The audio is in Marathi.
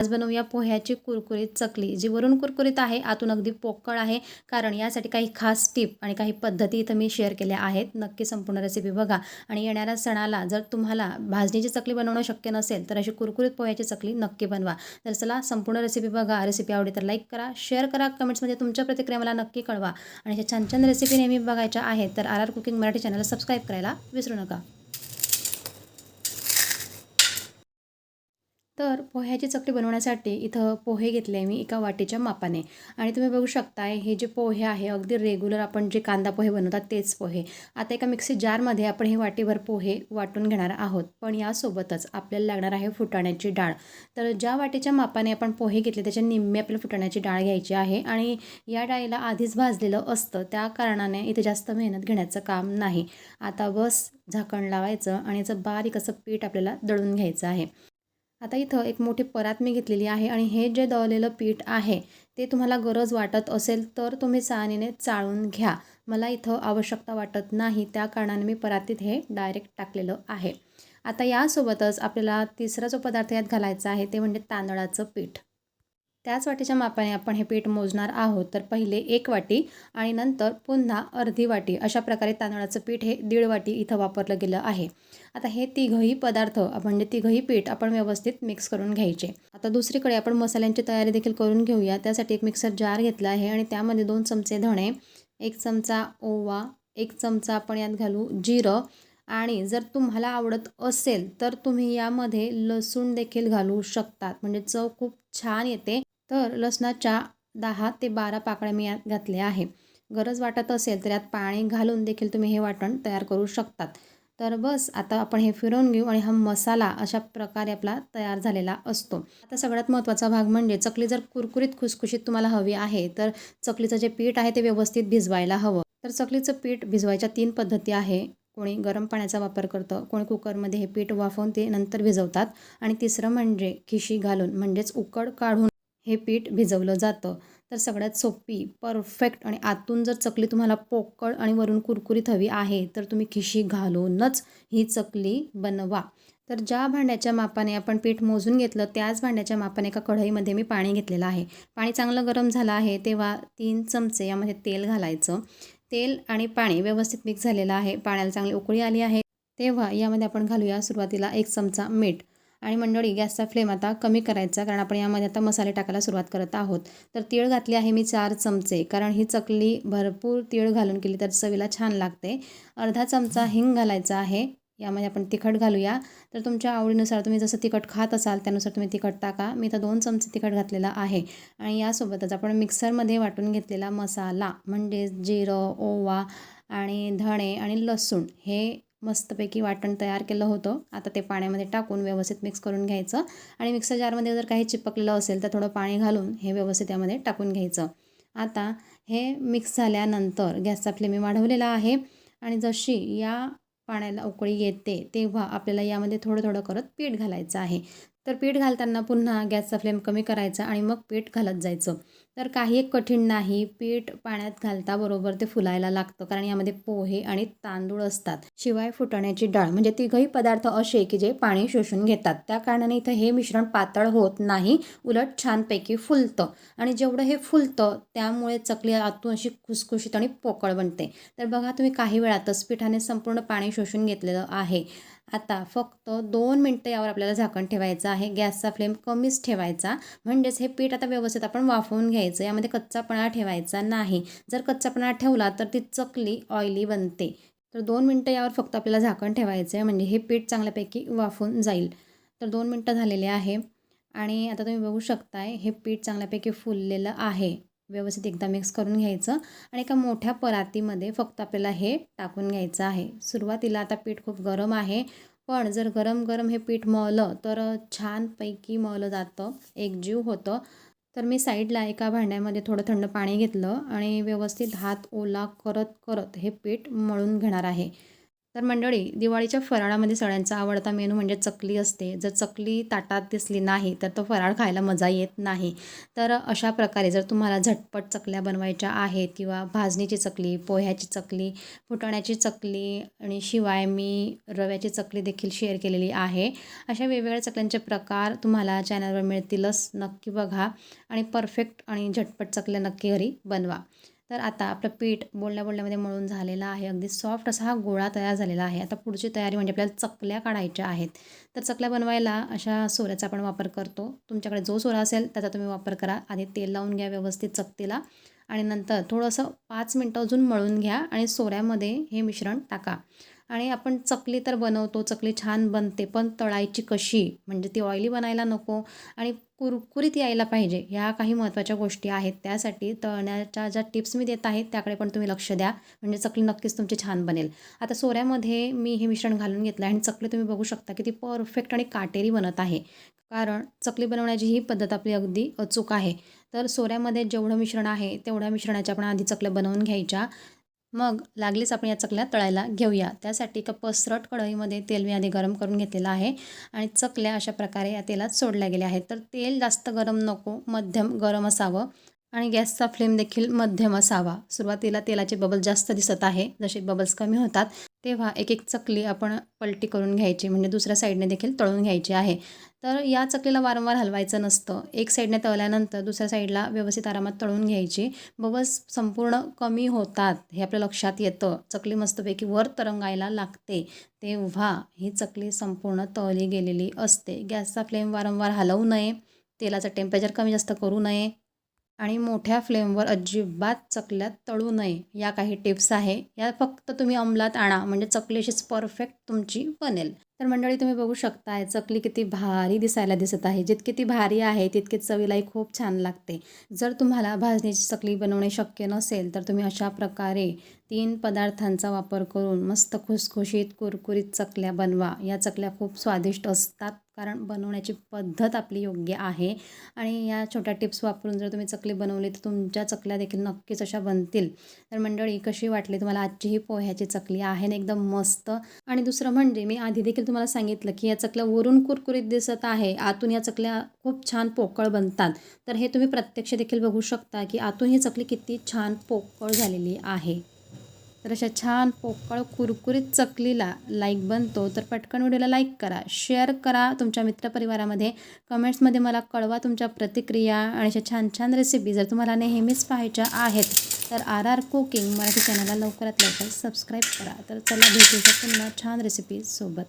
आज बनवूया पोह्याची कुरकुरीत चकली, जी वरून कुरकुरीत आहे, आतून अगदी पोकळ आहे. कारण यासाठी काही खास टिप आणि काही पद्धती इथं मी शेअर केल्या आहेत. नक्की संपूर्ण रेसिपी बघा. आणि येणाऱ्या सणाला जर तुम्हाला भाजणीची चकली बनवणं शक्य नसेल, तर अशी कुरकुरीत पोह्याची चकली नक्की बनवा. तर चला संपूर्ण रेसिपी बघा. रेसिपी आवडली तर लाईक करा, शेअर करा, कमेंट्समध्ये तुमच्या प्रतिक्रिया मला नक्की कळवा. आणि अशा छान छान रेसिपी नेहमी बघायच्या आहेत, तर आर कुकिंग मराठी चॅनलला सबस्क्राईब करायला विसरू नका. तर पोह्याची चकली बनवण्यासाठी इथं पोहे घेतले आहे मी एका वाटीच्या मापाने. आणि तुम्ही बघू शकताय हे जे पोहे आहे अगदी रेग्युलर आपण जे कांदा पोहे बनवतात तेच पोहे. आता एका मिक्सी जारमध्ये आपण हे वाटीभर पोहे वाटून घेणार आहोत. पण यासोबतच आपल्याला लागणार आहे फुटाण्याची डाळ. तर ज्या वाटीच्या मापाने आपण पोहे घेतले त्याच्या निम्मे आपल्याला फुटाण्याची डाळ घ्यायची आहे. आणि या डाळीला आधीच भाजलेलं असतं, त्या कारणाने इथे जास्त मेहनत घेण्याचं काम नाही. आता बस झाकण लावायचं आणि याचं बारीक असं पीठ आपल्याला दळून घ्यायचं आहे. आता इथं एक मोठी परात मी घेतलेली आहे आणि हे जे दळलेलं पीठ आहे ते तुम्हाला गरज वाटत असेल तर तुम्ही चाळणीने चाळून घ्या. मला इथं आवश्यकता वाटत नाही, त्या कारणाने मी परातीत हे डायरेक्ट टाकलेलं आहे. आता यासोबतच आपल्याला तिसरा जो पदार्थ यात घालायचा आहे ते म्हणजे तांदळाचं पीठ. त्याच वाटीच्या मापाने आपण हे पीठ मोजणार आहोत. तर पहिले 1 वाटी आणि नंतर पुन्हा अर्धी वाटी अशा प्रकारे तांदळाचं पीठ हे 1.5 वाटी इथं वापरलं गेलं आहे. आता हे तिघही पदार्थ म्हणजे तिघही पीठ आपण व्यवस्थित मिक्स करून घ्यायचे. आता दुसरीकडे आपण मसाल्यांची तयारी देखील करून घेऊया. त्यासाठी एक मिक्सर जार घेतला आहे आणि त्यामध्ये 2 चमचे धणे, 1 चमचा ओवा, 1 चमचा आपण यात घालू जिरं. आणि जर तुम्हाला आवडत असेल तर तुम्ही यामध्ये लसूण देखील घालू शकतात, म्हणजे चव खूप छान येते. तर लसणाच्या 10 ते 12 पाकळ्या मी यात घातल्या आहे. गरज वाटत असेल तर यात पाणी घालून देखील तुम्ही हे वाटण तयार करू शकतात. तर बस आता आपण हे फिरवून घेऊ आणि हा मसाला अशा प्रकारे आपला तयार झालेला असतो. आता सगळ्यात महत्त्वाचा भाग म्हणजे चकली जर कुरकुरीत खुसखुशीत तुम्हाला हवी आहे तर चकलीचं जे पीठ आहे ते व्यवस्थित भिजवायला हवं. तर चकलीचं पीठ भिजवायच्या 3 पद्धती आहे. कोणी गरम पाण्याचा वापर करतं, कोणी कुकरमध्ये हे पीठ वाफवून ते नंतर भिजवतात आणि तिसरं म्हणजे खिशी घालून म्हणजेच उकड काढून हे पीठ भिजवलं जातं. तर सगळ्यात सोपी, परफेक्ट आणि आतून जर चकली तुम्हाला पोकळ आणि वरून कुरकुरीत हवी आहे तर तुम्ही खिशी घालूनच ही चकली बनवा. तर ज्या भांड्याच्या मापाने आपण पीठ मोजून घेतलं त्याच भांड्याच्या मापाने एका कढईमध्ये मी पाणी घेतलेलं आहे. पाणी चांगलं गरम झालं आहे तेव्हा 3 चमचे यामध्ये तेल घालायचं. तेल आणि पाणी व्यवस्थित मिक्स झालेलं आहे. पाण्याला चांगली उकळी आली आहे तेव्हा यामध्ये आपण घालूया सुरुवातीला 1 चमचा मीठ. आणि मंडळी गॅसचा फ्लेम आता कमी करायचा, कारण आपण यामध्ये आता मसाले टाकायला सुरुवात करत आहोत. तर तीळ घातले आहे मी 4 चमचे, कारण ही चकली भरपूर तीळ घालून केली तर चवीला छान लागते. अर्धा चमचा हिंग घालायचा आहे. यामध्ये आपण तिखट घालूया. तर तुमच्या आवडीनुसार तुम्ही जसं तिखट खात असाल त्यानुसार तुम्ही तिखट टाका. मी तर 2 चमचे तिखट घातलेला आहे. आणि यासोबतच आपण मिक्सरमध्ये वाटून घेतलेला मसाला म्हणजे जिरं, ओवा आणि धणे आणि लसूण हे मस्तपैकी वाटण तयार केलं होतं. आता ते पाण्यामध्ये टाकून व्यवस्थित मिक्स करून घ्यायचं. आणि मिक्सर जारमध्ये जर काही चिपकलेलं असेल तर थोडं पाणी घालून हे व्यवस्थित यामध्ये टाकून घ्यायचं. आता हे मिक्स झाल्यानंतर गॅसचा फ्लेम मी वाढवलेला आहे. आणि जशी या पाण्याला उकळी येते तेव्हा आपल्याला यामध्ये थोडं थोडं करत पीठ घालायचं आहे. तर पीठ घालताना पुन्हा गॅसचा फ्लेम कमी करायचा आणि मग पीठ घालत जायचं. तर काही एक कठीण नाही. पीठ पाण्यात घालता बरोबर ते फुलायला लागतं, कारण यामध्ये पोहे आणि तांदूळ असतात. शिवाय फुटाण्याची डाळ, म्हणजे तिघही पदार्थ असे की जे पाणी शोषून घेतात. त्या कारणाने इथं हे मिश्रण पातळ होत नाही, उलट छानपैकी फुलतं. आणि जेवढं हे फुलतं त्यामुळे चकली आतून अशी खुसखुशीत आणि पोकळ बनते. तर बघा तुम्ही काही वेळातच पिठाने संपूर्ण पाणी शोषून घेतलेलं आहे. आता फक्त 2 मिनटं यावर आपल्याला झाकण ठेवायचं आहे. गॅसचा फ्लेम कमीच ठेवायचा. म्हणजेच हे पीठ आता व्यवस्थित आपण वाफवून घ्यायचं. यामध्ये कच्चापणा ठेवायचा नाही. जर कच्चापणा ठेवला तर ती चकली ऑइली बनते. तर 2 मिनटं यावर फक्त आपल्याला झाकण ठेवायचं आहे, म्हणजे हे पीठ चांगल्यापैकी वाफून जाईल. तर 2 मिनटं झालेले आहे. आणि आता तुम्ही बघू शकताय हे पीठ चांगल्यापैकी फुललेलं आहे. व्यवस्थित एकदा मिक्स करून घ्यायचं आणि एका मोठ्या परातीमध्ये फक्त आपल्याला हे टाकून घ्यायचं आहे. सुरुवातीला आता पीठ खूप गरम आहे, पण जर गरम गरम हे पीठ मळलं तर छानपैकी मळलं जातं, एकजीव होतं. तर मी साईडला एका भांड्यामध्ये थोडं थंड पाणी घेतलं आणि व्यवस्थित हात ओला करत करत हे पीठ मळून घेणार आहे. तर मंडळी, दिवाळीच्या फराळामध्ये सगळ्यांचा आवडता मेनू म्हणजे चकली असते. जर चकली ताटात दिसली नाही तर तो फराळ खायला मजा येत नाही. तर अशा प्रकारे जर तुम्हाला झटपट चकल्या बनवायच्या आहेत किंवा भाजणीची चकली, पोह्याची चकली, फुटाण्याची चकली आणि शिवाय मी रव्याची चकली देखील शेअर केलेली आहे. अशा वेगवेगळ्या चकल्यांचे प्रकार तुम्हाला चॅनलवर मिळतीलच. नक्की बघा आणि परफेक्ट आणि झटपट चकल्या नक्की घरी बनवा. तर आता आपलं पीठ बोलण्यामध्ये मळून झालेलं आहे. अगदी सॉफ्ट असा हा गोळा तयार झालेला आहे. आता पुढची तयारी म्हणजे आपल्याला चकल्या काढायच्या आहेत. तर चकल्या बनवायला अशा सोऱ्याचा आपण वापर करतो. तुमच्याकडे जो सोरा असेल त्याचा तुम्ही वापर करा. आधी तेल लावून घ्या व्यवस्थित चकतीला आणि नंतर थोडंसं 5 मिनटं अजून मळून घ्या आणि सोऱ्यामध्ये हे मिश्रण टाका. आणि आपण चकली तर बनवतो, चकली छान बनते, पण तळायची कशी म्हणजे ती ऑइली बनायला नको आणि कुरकुरीत यायला पाहिजे. ह्या काही महत्त्वाच्या गोष्टी आहेत. त्यासाठी तळण्याच्या ज्या टिप्स मी देत आहे त्याकडे पण तुम्ही लक्ष द्या, म्हणजे चकली नक्कीच तुमची छान बनेल. आता सोऱ्यामध्ये मी हे मिश्रण घालून घेतलं आणि चकली तुम्ही बघू शकता की ती परफेक्ट आणि काटेरी बनत आहे. कारण चकली बनवण्याची ही पद्धत आपली अगदी अचूक आहे. तर सोऱ्यामध्ये जेवढं मिश्रण आहे तेवढ्या मिश्रणाच्या आपण आधी चकल्या बनवून घ्यायच्या. मग लागलीच आपण या चकल्या तळायला घेऊया. त्यासाठी एका पसरट कढईमध्ये तेल मी आधी गरम करून घेतलेलं आहे आणि चकल्या अशा प्रकारे या तेलात सोडल्या गेल्या आहेत. तर तेल जास्त गरम नको, मध्यम गरम असावं आणि गॅसचा फ्लेम देखील मध्यम असावा. सुरुवातीला तेलाचे बबल्स जास्त दिसत आहे. जसे बबल्स कमी होतात तेव्हा एक एक चकली आपण पलटी करून घ्यायची, म्हणजे दुसऱ्या साईडने देखील तळून घ्यायची आहे. तर या चकलीला वारंवार हलवायचं नसतं. एक साईडने तळल्यानंतर दुसऱ्या साईडला व्यवस्थित आरामात तळून घ्यायची. बबल्स संपूर्ण कमी होतात हे आपल्या लक्षात येतं. चकली मस्तपैकी वर तरंगायला लागते तेव्हा ही चकली संपूर्ण तळली गेलेली असते. गॅसचा फ्लेम वारंवार हलवू नये, तेलाचं टेम्परेचर कमी जास्त करू नये आणि मोठ्या फ्लेमवर अजिबात चकल्या तळू नये. या काही टिप्स आहे. या फक्त तुम्ही अंमलात आणा म्हणजे चकली अशीच परफेक्ट तुमची बनेल. तर मंडळी, तुम्ही बघू शकताय चकली किती भारी दिसायला दिसत आहे. जितकी ती भारी आहे तितकी चवीलाही खूप छान लागते. जर तुम्हाला भाजणीची चकली बनवणे शक्य नसेल तर तुम्ही अशा प्रकारे 3 पदार्थांचा वापर करून मस्त खुसखुशीत कुरकुरीत चकल्या बनवा. या चकल्या खूप स्वादिष्ट असतात कारण बनवण्याची पद्धत आपली योग्य आहे आणि या छोट्या टिप्स वापरून जर तुम्ही चकली बनवली तर तुमच्या चकल्या देखील नक्कीच अशा बनतील. तर मंडळी, कशी वाटली तुम्हाला आजची ही पोह्याची चकली? आहे ना एकदम मस्त. आणि दुसरं म्हणजे मी आधी देखील तुम्हाला सांगितलं की या चकल्या वरून कुरकुरीत दिसत आहे, आतून या चकल्या खूप छान पोकळ बनतात. तर हे तुम्ही प्रत्यक्ष देखील बघू शकता की आतून ही चकली किती छान पोकळ झालेली आहे. तर अशा छान पोकळ कुरकुरीत चकलीला लाईक बनतो तर पटकन व्हिडिओला लाईक करा, शेअर करा तुमच्या मित्रपरिवारामध्ये. कमेंट्समध्ये मला कळवा तुमच्या प्रतिक्रिया आणि अशा छान छान रेसिपी जर तुम्हाला नेहमीच पाहायच्या आहेत तर RR कुकिंग मराठी चॅनलला लवकरात लवकर सबस्क्राईब करा. तर चला भेटूया पुन्हा छान रेसिपीज सोबत.